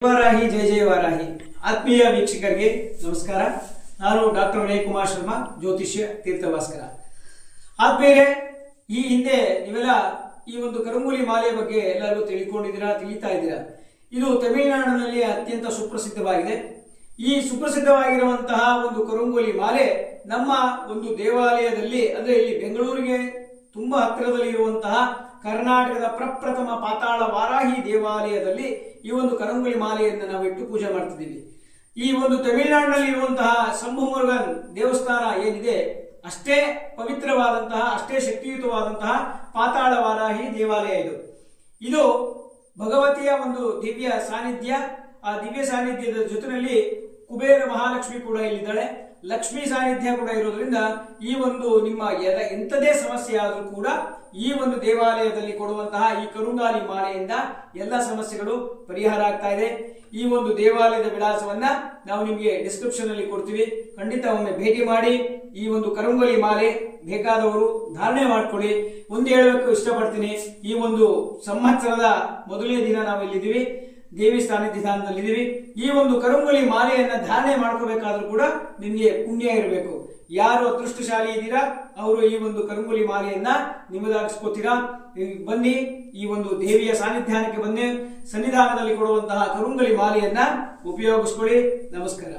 ವಾರಾಹಿ ಜಯ ಜಯ ವಾರಾಹಿ ಆತ್ಮೀಯ ವೀಕ್ಷಕರಿಗೆ ನಮಸ್ಕಾರ. ನಾನು ಡಾಕ್ಟರ್ ವಿನಯ್ ಕುಮಾರ್ ಶರ್ಮಾ, ಜ್ಯೋತಿಷ್ಯ ತೀರ್ಥಭಾಸ್ಕರ. ಆತ್ಮೀಯರೇ, ಈ ಹಿಂದೆ ನೀವೆಲ್ಲ ಈ ಒಂದು ಕರಂಗುಲಿ ಮಾಲೆಯ ಬಗ್ಗೆ ಎಲ್ಲರೂ ತಿಳಿತಾ ಇದ್ದೀರಾ. ಇದು ತಮಿಳುನಾಡಿನಲ್ಲಿ ಅತ್ಯಂತ ಸುಪ್ರಸಿದ್ಧವಾಗಿದೆ. ಈ ಸುಪ್ರಸಿದ್ಧವಾಗಿರುವಂತಹ ಒಂದು ಕರಂಗುಲಿ ಮಾಲೆ ನಮ್ಮ ಒಂದು ದೇವಾಲಯದಲ್ಲಿ, ಅಂದ್ರೆ ಇಲ್ಲಿ ಬೆಂಗಳೂರಿಗೆ ತುಂಬಾ ಹತ್ತಿರದಲ್ಲಿ ಇರುವಂತಹ ಕರ್ನಾಟಕದ ಪ್ರಪ್ರಥಮ ಪಾತಾಳ ವಾರಾಹಿ ದೇವಾಲಯದಲ್ಲಿ ಈ ಒಂದು ಕರಂಗುಲಿ ಮಾಲೆಯನ್ನು ನಾವು ಇಟ್ಟು ಪೂಜೆ ಮಾಡ್ತಿದ್ದೀವಿ. ಈ ಒಂದು ತಮಿಳುನಾಡಿನಲ್ಲಿ ಇರುವಂತಹ ಶಂಭು ಮುರುಗನ್ ದೇವಸ್ಥಾನ ಏನಿದೆ, ಅಷ್ಟೇ ಪವಿತ್ರವಾದಂತಹ, ಅಷ್ಟೇ ಶಕ್ತಿಯುತವಾದಂತಹ ಪಾತಾಳ ವಾರಾಹಿ ದೇವಾಲಯ ಇದು ಭಗವತಿಯ ಒಂದು ದಿವ್ಯ ಸಾನ್ನಿಧ್ಯ. ಆ ದಿವ್ಯ ಸಾನ್ನಿಧ್ಯದ ಜೊತೆಯಲ್ಲಿ ಕುಬೇರ ಮಹಾಲಕ್ಷ್ಮಿ ಕೂಡ ಇಲ್ಲಿದ್ದಾಳೆ. ಲಕ್ಷ್ಮೀ ಸಾನ್ನಿಧ್ಯ ಕೂಡ ಇರೋದ್ರಿಂದ ಈ ಒಂದು ನಿಮ್ಮ ಎಂಥದೇ ಸಮಸ್ಯೆ ಆದರೂ ಕೂಡ ಈ ಒಂದು ದೇವಾಲಯದಲ್ಲಿ ಕೊಡುವಂತಹ ಈ ಕರುಂಗಾಲಿ ಮಾಲೆಯಿಂದ ಎಲ್ಲ ಸಮಸ್ಯೆಗಳು ಪರಿಹಾರ ಆಗ್ತಾ ಇದೆ. ಈ ಒಂದು ದೇವಾಲಯದ ವಿಳಾಸವನ್ನ ನಾವು ನಿಮಗೆ ಡಿಸ್ಕ್ರಿಪ್ಷನ್ ಅಲ್ಲಿ ಕೊಡ್ತೀವಿ. ಖಂಡಿತ ಒಮ್ಮೆ ಭೇಟಿ ಮಾಡಿ ಈ ಒಂದು ಕರಂಗುಲಿ ಮಾಲೆ ಬೇಕಾದವರು ಧಾರಣೆ ಮಾಡ್ಕೊಳ್ಳಿ. ಒಂದು ಹೇಳಬೇಕು ಇಷ್ಟಪಡ್ತೀನಿ, ಈ ಒಂದು ಸಂವತ್ಸರದ ಮೊದಲನೇ ದಿನ ನಾವು ಇಲ್ಲಿದ್ದೀವಿ, ದೇವಿ ಸಾನ್ನಿಧ್ಯದಲ್ಲಿದ್ದೀವಿ. ಈ ಒಂದು ಕರಂಗುಲಿ ಮಾಲೆಯನ್ನ ಧಾರಣೆ ಮಾಡ್ಕೋಬೇಕಾದ್ರೂ ಕೂಡ ನಿಮ್ಗೆ ಪುಣ್ಯ ಇರಬೇಕು. ಯಾರು ಅದೃಷ್ಟಶಾಲಿ ಇದ್ದೀರಾ ಅವರು ಈ ಒಂದು ಕರಂಗುಲಿ ಮಾಲೆಯನ್ನ ನಿಮ್ಮದಾಗಿಸ್ಕೋತೀರಾ. ಬನ್ನಿ, ಈ ಒಂದು ದೇವಿಯ ಸಾನ್ನಿಧ್ಯಾನಕ್ಕೆ ಬನ್ನಿ, ಸನ್ನಿಧಾನದಲ್ಲಿ ಕೊಡುವಂತಹ ಕರಂಗುಲಿ ಮಾಲೆಯನ್ನ ಉಪಯೋಗಿಸ್ಕೊಳ್ಳಿ. ನಮಸ್ಕಾರ.